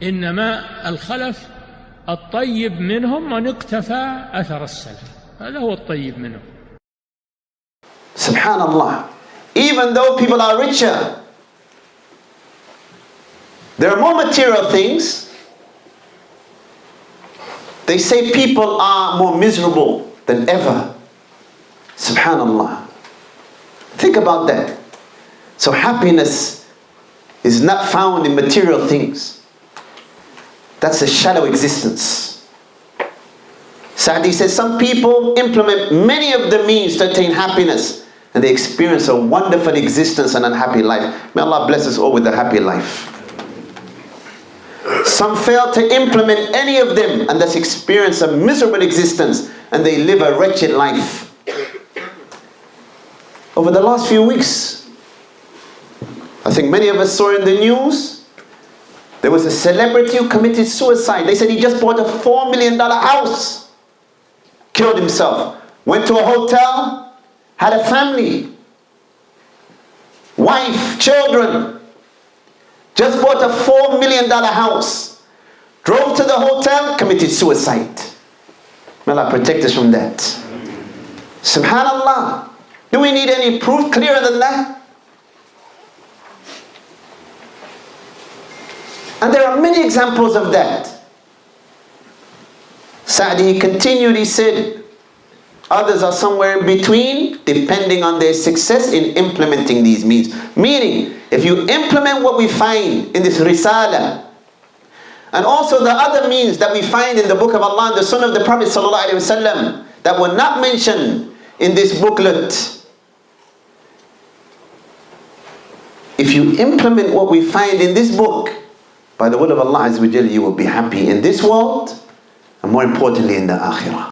إنما الخلف الطيب منهم من اقتفى أثر السلف، هذا هو الطيب منهم. Subhanallah. Even though people are richer, there are more material things, they say people are more miserable than ever. Subhanallah. Think about that. So happiness is not found in material things. That's a shallow existence. Sa'di says some people implement many of the means to attain happiness, and they experience a wonderful existence and unhappy life. May Allah bless us all with a happy life. Some fail to implement any of them and thus experience a miserable existence, and they live a wretched life. Over the last few weeks, I think many of us saw in the news, there was a celebrity who committed suicide. They said he just bought a $4 million house, killed himself, went to a hotel, had a family, wife, children, just bought a $4 million house, drove to the hotel, committed suicide. May Allah protect us from that. Subhanallah. Do we need any proof clearer than that? And there are many examples of that. Sa'di continued, he said, others are somewhere in between, depending on their success in implementing these means. Meaning, if you implement what we find in this risala, and also the other means that we find in the book of Allah and the Sunnah of the Prophet ﷺ that were not mentioned in this booklet, if you implement what we find in this book, by the will of Allah Azza wa Jalla, you will be happy in this world, and more importantly in the akhirah.